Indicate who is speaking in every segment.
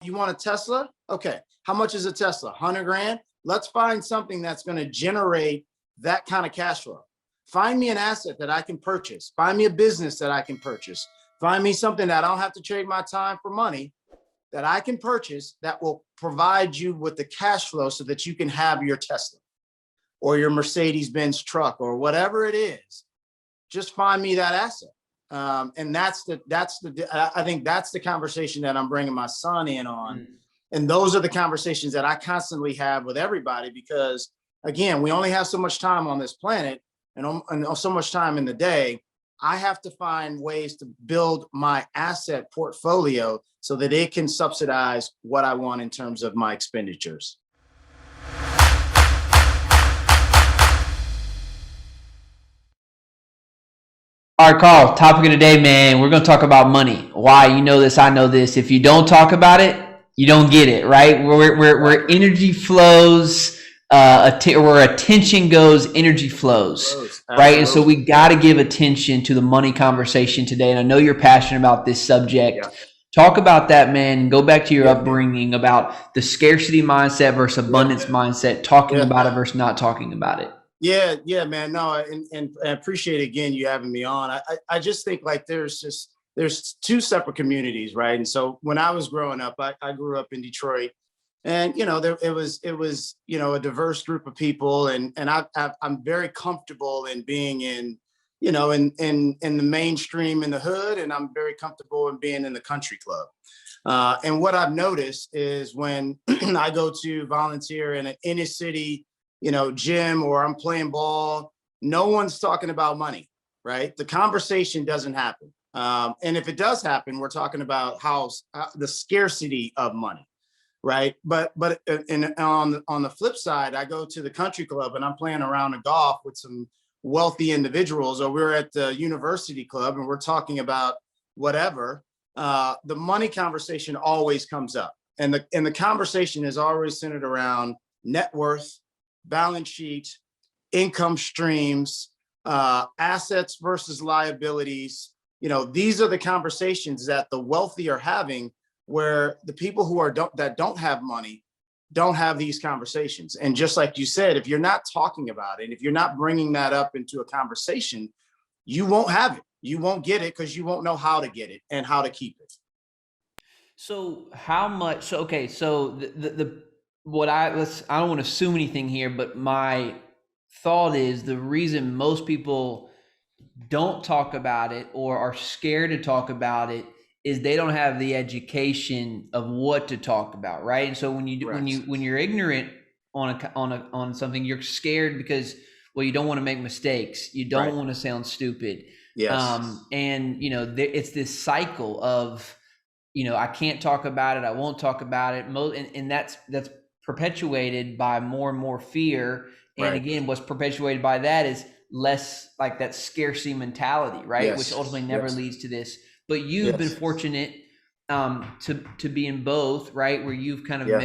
Speaker 1: You want a Tesla? Okay. How much is a Tesla? 100 grand. Let's find something that's going to generate that kind of cash flow. Find me an asset that I can purchase. Find me a business that I can purchase. Find me something that I don't have to trade my time for money, that I can purchase, that will provide you with the cash flow so that you can have your Tesla or your Mercedes-Benz truck or whatever it is. Just find me that asset. And I think that's the conversation that I'm bringing my son in on. And those are the conversations that I constantly have with everybody, because again, we only have so much time on this planet and so much time in the day. I have to find ways to build my asset portfolio so that it can subsidize what I want in terms of my expenditures.
Speaker 2: All right, Carl, topic of the day, man. We're going to talk about money. Why? You know this, I know this. If you don't talk about it, you don't get it, right? Where energy flows, where attention goes, energy flows, right? And so we got to give attention to the money conversation today. And I know you're passionate about this subject. Yeah. Talk about that, man, and go back to your upbringing about the scarcity mindset versus abundance mindset, talking about it versus not talking about it.
Speaker 1: Yeah, man. No, and I appreciate again you having me on. I just think like there's two separate communities, right? And so when I was growing up, I grew up in Detroit, and it was a diverse group of people, and I'm very comfortable in being in the mainstream in the hood, and I'm very comfortable in being in the country club. And what I've noticed is when I go to volunteer in an inner city gym, or I'm playing ball, no one's talking about money, right? The conversation doesn't happen. And if it does happen, we're talking about the scarcity of money, right? But on the flip side, I go to the country club and I'm playing around a golf with some wealthy individuals, or we're at the university club and we're talking about whatever. The money conversation always comes up, and the conversation is always centered around net worth, balance sheet, income streams, assets versus liabilities. These are the conversations that the wealthy are having, where the people that don't have money don't have these conversations. And just like you said, if you're not talking about it, if you're not bringing that up into a conversation, you won't have it. You won't get it because you won't know how to get it and how to keep it.
Speaker 2: So how much? So okay. So I don't want to assume anything here, but my thought is the reason most people don't talk about it or are scared to talk about it is they don't have the education of what to talk about, right? And so when you're ignorant on something, you're scared because you don't want to make mistakes, you don't want to sound stupid.
Speaker 1: Yes.
Speaker 2: And it's this cycle of I can't talk about it, I won't talk about it, and that's perpetuated by more and more fear. And again, what's perpetuated by that is less like that scarcity mentality, right? Yes. Which ultimately never leads to this. But you've been fortunate to be in both, right? Where you've kind of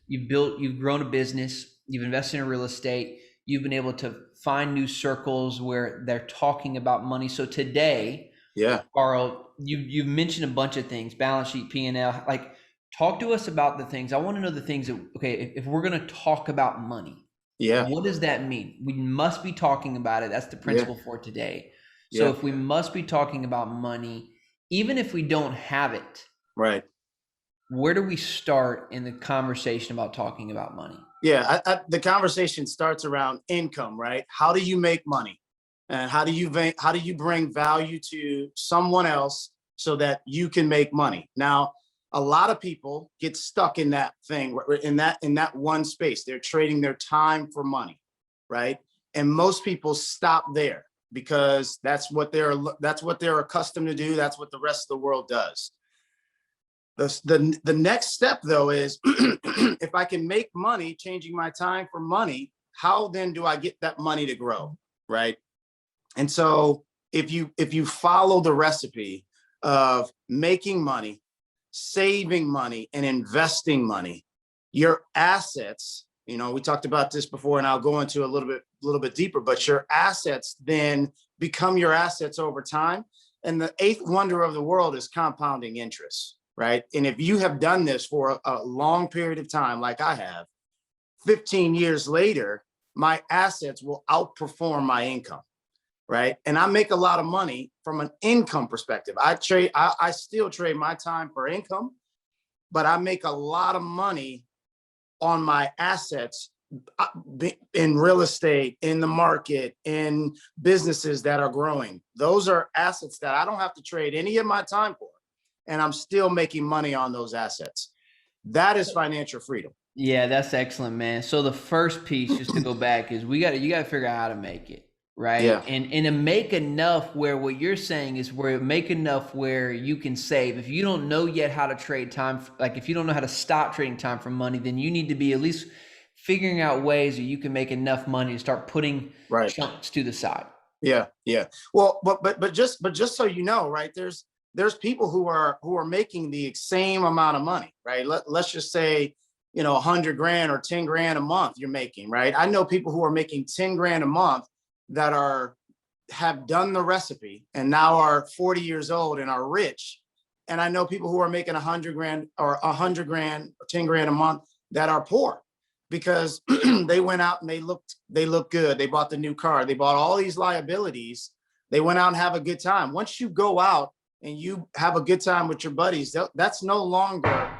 Speaker 2: you've grown a business, you've invested in real estate, you've been able to find new circles where they're talking about money. So today, Carl, you've mentioned a bunch of things, balance sheet, P&L, like talk to us about the things. I want to know the things that, if we're going to talk about money, what does that mean? We must be talking about it. That's the principle for today. So if we must be talking about money, even if we don't have it, where do we start in the conversation about talking about money?
Speaker 1: The conversation starts around income, right? How do you make money? And how do you bring value to someone else so that you can make money? Now, a lot of people get stuck in that thing, in that one space. They're trading their time for money, right? And most people stop there because that's what they're accustomed to do. That's what the rest of the world does. The next step, though, is if I can make money changing my time for money, how then do I get that money to grow, right? And so if you follow the recipe of making money, saving money, and investing money, your assets, we talked about this before, and I'll go into a little bit deeper, but your assets then become your assets over time. And the eighth wonder of the world is compounding interest, right? And if you have done this for a long period of time, like I have, 15 years later, my assets will outperform my income, right? And I make a lot of money from an income perspective. I still trade my time for income, but I make a lot of money on my assets in real estate, in the market, in businesses that are growing. Those are assets that I don't have to trade any of my time for, and I'm still making money on those assets. That is financial freedom.
Speaker 2: Yeah, that's excellent, man. So the first piece, just to go back, is you got to figure out how to make it, right?
Speaker 1: Yeah.
Speaker 2: And to make enough where what you're saying is where make enough where you can save. If you don't know yet how to trade time, like if you don't know how to stop trading time for money, then you need to be at least figuring out ways that you can make enough money to start putting
Speaker 1: Right.
Speaker 2: chunks to the side.
Speaker 1: Yeah, yeah. Well, but just so you know, right? There's people who are making the same amount of money, right? Let's just say, 100 grand or 10 grand a month you're making, right? I know people who are making 10 grand a month that have done the recipe and now are 40 years old and are rich. And I know people who are making 100 grand or 100 grand or 10 grand a month that are poor because they went out and they looked good. They bought the new car. They bought all these liabilities. They went out and have a good time. Once you go out and you have a good time with your buddies, that's no longer,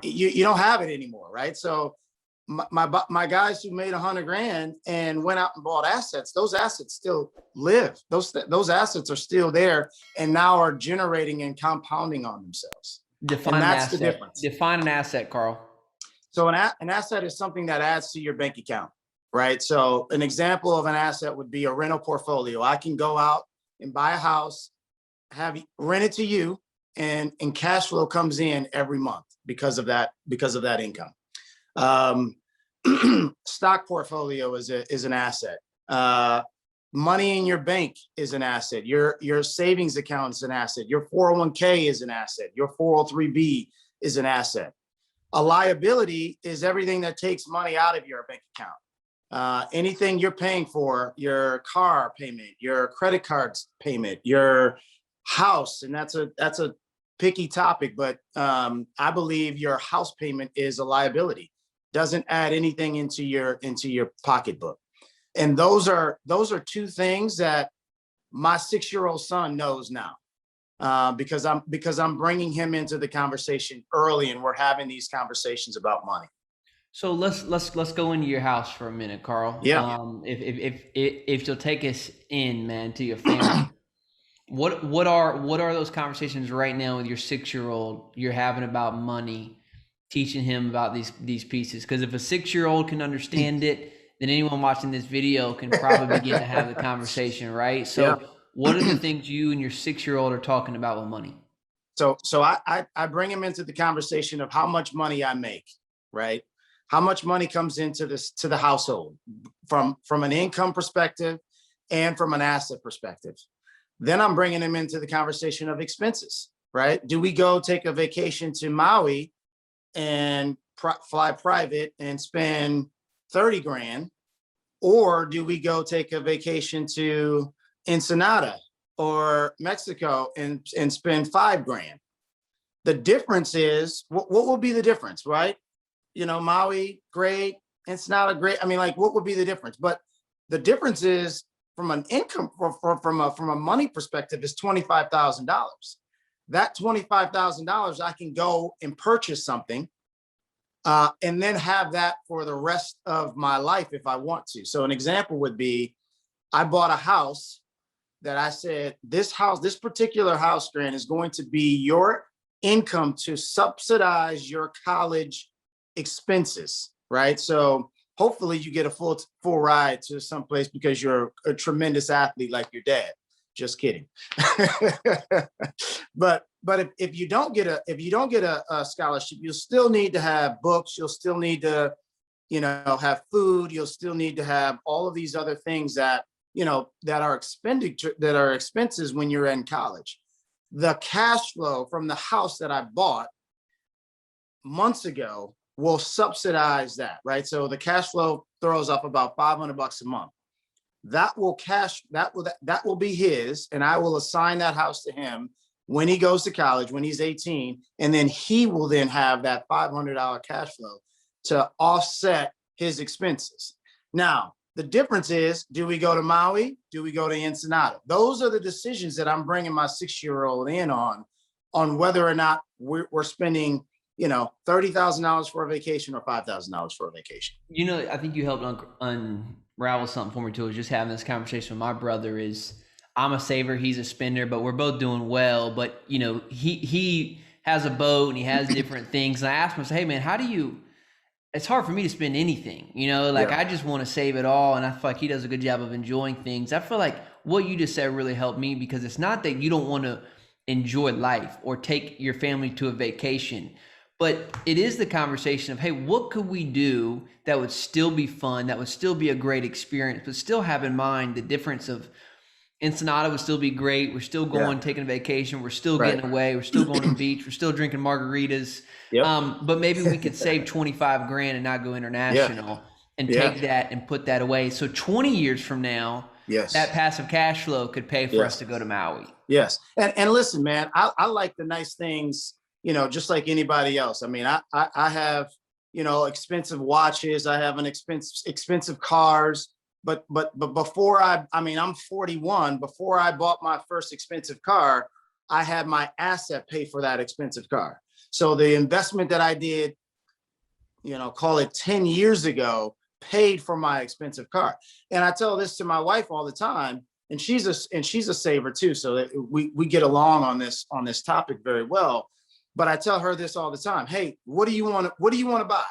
Speaker 1: you don't have it anymore, right? So my guys who made 100 grand and went out and bought assets, those assets still live. Those assets are still there and now are generating and compounding on themselves.
Speaker 2: Define
Speaker 1: and
Speaker 2: an
Speaker 1: that's
Speaker 2: asset.
Speaker 1: the difference.
Speaker 2: Define an asset, Carl.
Speaker 1: So an asset is something that adds to your bank account, right? So an example of an asset would be a rental portfolio. I can go out and buy a house, rent it to you, and cash flow comes in every month because of that income. Stock portfolio is an asset. Money in your bank is an asset. Your savings account is an asset. Your 401k is an asset. Your 403b is an asset. A liability is everything that takes money out of your bank account. Anything you're paying for, your car payment, your credit cards payment, your house, and that's a picky topic, but I believe your house payment is a liability. Doesn't add anything into your pocketbook. And those are two things that my 6-year-old son knows now. Because I'm bringing him into the conversation early, and we're having these conversations about money.
Speaker 2: So let's go into your house for a minute, Carl.
Speaker 1: Yeah.
Speaker 2: If you'll take us in, man, to your family, what are those conversations right now with your 6-year-old you're having about money, teaching him about these pieces? Because if a 6-year-old can understand it, then anyone watching this video can probably begin to have the conversation, right? So. Yeah. What are the things you and your 6-year-old are talking about with money?
Speaker 1: So I bring him into the conversation of how much money I make, right? How much money comes into to the household from an income perspective and from an asset perspective. Then I'm bringing him into the conversation of expenses, right? Do we go take a vacation to Maui and fly private and spend 30 grand? Or do we go take a vacation to Ensenada or Mexico and spend 5 grand? The difference is, what will be the difference, right? Maui, great. Ensenada, great. I mean, like, what would be the difference? But the difference is from an income, from a money perspective, is $25,000. That $25,000, I can go and purchase something and then have that for the rest of my life if I want to. So an example would be, I bought a house that I said, this particular house, Grant, is going to be your income to subsidize your college expenses, right? So hopefully you get a full ride to someplace because you're a tremendous athlete like your dad. Just kidding. But if you don't get a scholarship, you'll still need to have books. You'll still need to, have food. You'll still need to have all of these other things that are expenses when you're in college. The cash flow from the house that I bought months ago will subsidize that, right? So the cash flow throws up about $500 a month. That will be his, and I will assign that house to him when he goes to college, when he's 18, and then he will then have that $500 cash flow to offset his expenses. Now, the difference is, do we go to Maui? Do we go to Ensenada? Those are the decisions that I'm bringing my 6-year-old in on whether or not we're spending, $30,000 for a vacation or $5,000 for a vacation.
Speaker 2: I think you helped unravel something for me too. I was just having this conversation with my brother. I'm a saver, he's a spender, but we're both doing well. But he has a boat and he has different things. And I asked him, I said, hey man, how do you? It's hard for me to spend anything, I just want to save it all. And I feel like he does a good job of enjoying things. I feel like what you just said really helped me, because it's not that you don't want to enjoy life or take your family to a vacation, but it is the conversation of, hey, what could we do that would still be fun, that would still be a great experience, but still have in mind the difference of Ensenada would still be great. We're still going, taking a vacation. We're still getting away. We're still going to the beach. We're still drinking margaritas. Yep. But maybe we could save 25 grand and not go international and take that and put that away. So 20 years from now, that passive cash flow could pay for us to go to Maui.
Speaker 1: Yes. And listen, man, I like the nice things, just like anybody else. I mean, I have, expensive watches. I have an expensive cars. But before I'm 41, before I bought my first expensive car, I had my asset pay for that expensive car. So the investment that I did, call it 10 years ago, paid for my expensive car. And I tell this to my wife all the time, and she's a saver too. So that we get along on this topic very well. But I tell her this all the time. Hey, what do you want to buy?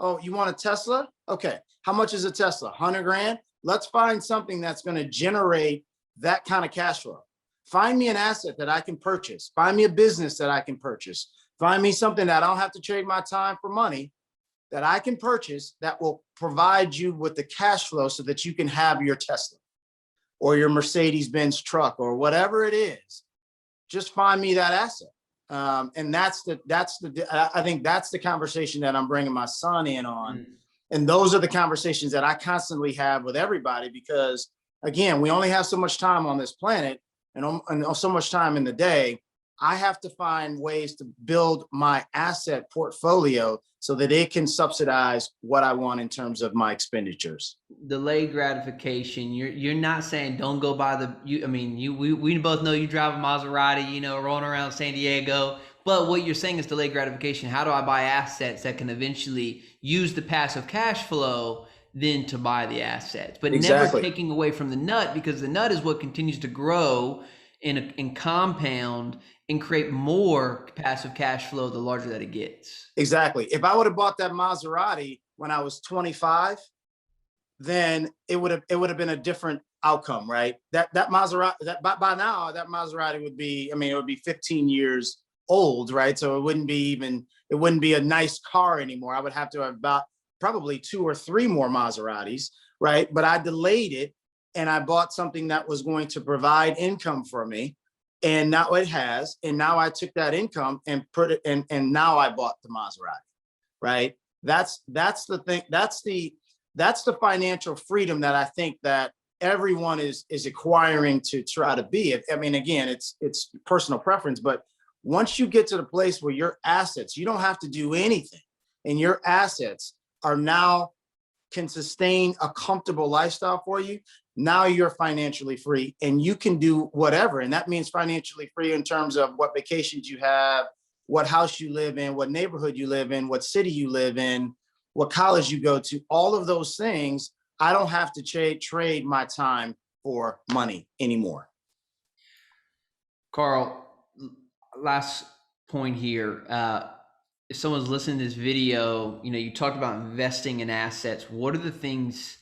Speaker 1: Oh, you want a Tesla? Okay. How much is a Tesla? 100 grand? Let's find something that's going to generate that kind of cash flow. Find me an asset that I can purchase. Find me a business that I can purchase. Find me something that I don't have to trade my time for money, that I can purchase, that will provide you with the cash flow so that you can have your Tesla or your Mercedes-Benz truck or whatever it is. Just find me that asset. And I think that's the conversation that I'm bringing my son in on. And those are the conversations that I constantly have with everybody, because again, we only have so much time on this planet and so much time in the day. I have to find ways to build my asset portfolio so that it can subsidize what I want in terms of my expenditures.
Speaker 2: Delayed gratification. You're not saying don't go buy we both know you drive a Maserati, rolling around San Diego. But what you're saying is delayed gratification. How do I buy assets that can eventually use the passive cash flow then to buy the assets, but never taking away from the nut, because the nut is what continues to grow and compound and create more passive cash flow the larger that it gets.
Speaker 1: Exactly. If I would have bought that Maserati when I was 25, then it would have been a different outcome, right? That Maserati, by now that Maserati would be, it would be 15 years old, right? So it wouldn't be a nice car anymore. I would have to have bought probably 2 or 3 more Maseratis, right? But I delayed it and I bought something that was going to provide income for me. And now it has. And now I took that income and put it in, and now I bought the Maserati, right? That's the thing. That's the financial freedom that I think that everyone is acquiring to try to be. Again, it's personal preference, but once you get to the place where your assets, you don't have to do anything, and your assets are now can sustain a comfortable lifestyle for you, now you're financially free and you can do whatever. And that means financially free in terms of what vacations you have, what house you live in, what neighborhood you live in, what city you live in, what college you go to, all of those things. I don't have to trade my time for money anymore.
Speaker 2: Carl, last point here. If someone's listening to this video, you talked about investing in assets. What are the things,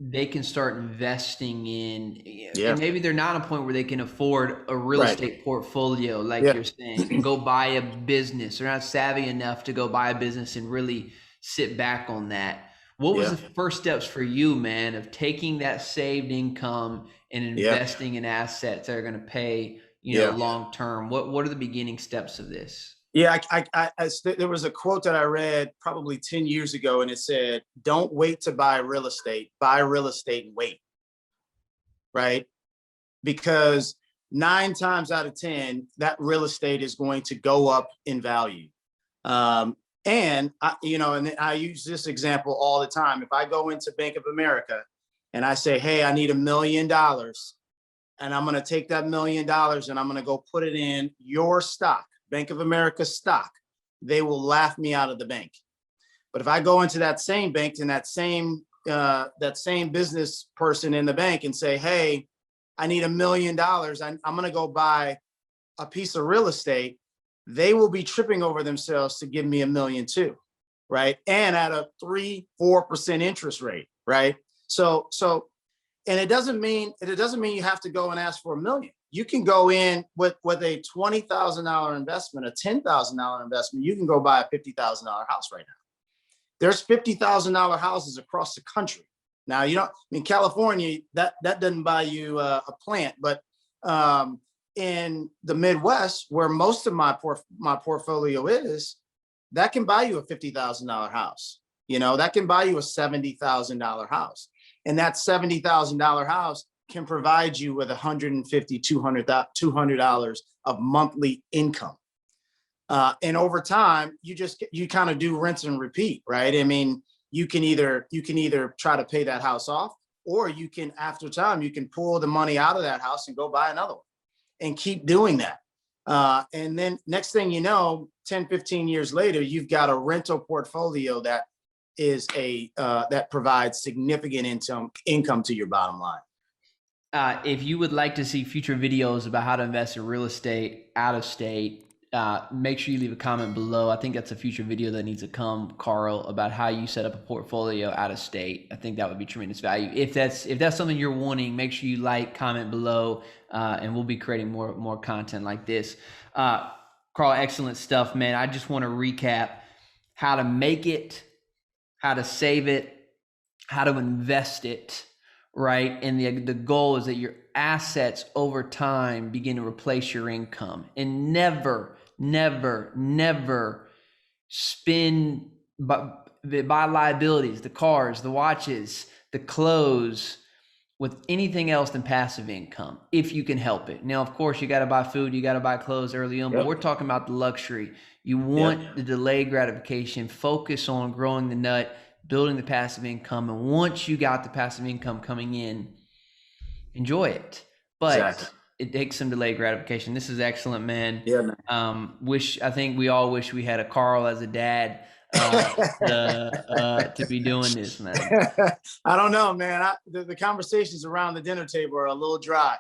Speaker 2: they can start investing in? And maybe they're not at a point where they can afford a real estate portfolio, like you're saying, and go buy a business. They're not savvy enough to go buy a business and really sit back on that. What was the first steps for you, man, of taking that saved income and investing in assets that are going to pay, long term? What are the beginning steps of this?
Speaker 1: Yeah, there was a quote that I read probably 10 years ago, and it said, "Don't wait to buy real estate and wait." Right? Because 9 times out of 10, that real estate is going to go up in value. And I use this example all the time. If I go into Bank of America and I say, hey, I need $1 million, and I'm going to take that $1 million and I'm going to go put it in your stock, Bank of America stock, they will laugh me out of the bank. But if I go into that same bank and that same business person in the bank and say, hey, I need $1 million, I'm going to go buy a piece of real estate, they will be tripping over themselves to give me $1 million too, right? And at a 3-4% interest rate, right? So, and it doesn't mean you have to go and ask for $1 million. You can go in with a $20,000 investment, a $10,000 investment. You can go buy a $50,000 house right now. There's $50,000 houses across the country. Now, in California, that doesn't buy you a plant, but in the Midwest, where most of my portfolio is, that can buy you a $50,000 house. That can buy you a $70,000 house. And that $70,000 house can provide you with $150, $200 of monthly income. And over time, you kind of do rinse and repeat, right? I mean, you can either try to pay that house off, or you can, after time, you can pull the money out of that house and go buy another one and keep doing that. And then next thing you know, 10, 15 years later, you've got a rental portfolio that is that provides significant income to your bottom line.
Speaker 2: If you would like to see future videos about how to invest in real estate out of state, make sure you leave a comment below. I think that's a future video that needs to come, Carl, about how you set up a portfolio out of state. I think that would be tremendous value. If that's something you're wanting, make sure you like, comment below, and we'll be creating more content like this. Carl, excellent stuff, man. I just want to recap how to make it, how to save it, how to invest it, right? And the goal is that your assets over time begin to replace your income, and never spend buy liabilities, the cars, the watches, the clothes, with anything else than passive income, if you can help it. Now, of course, you got to buy food, you got to buy clothes early on, but we're talking about the luxury. You want the delayed gratification. Focus on growing the nut, building the passive income, and once you got the passive income coming in, enjoy it. But it takes some delayed gratification. This is excellent, man.
Speaker 1: Yeah, man.
Speaker 2: I think we all wish we had a Carl as a dad to be doing this, man.
Speaker 1: I don't know, man. The conversations around the dinner table are a little dry.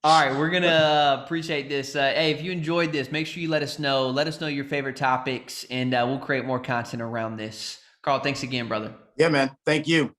Speaker 2: All right, we're gonna appreciate this. Hey, if you enjoyed this, make sure you let us know. Let us know your favorite topics, and we'll create more content around this. Carl, thanks again, brother.
Speaker 1: Yeah, man. Thank you.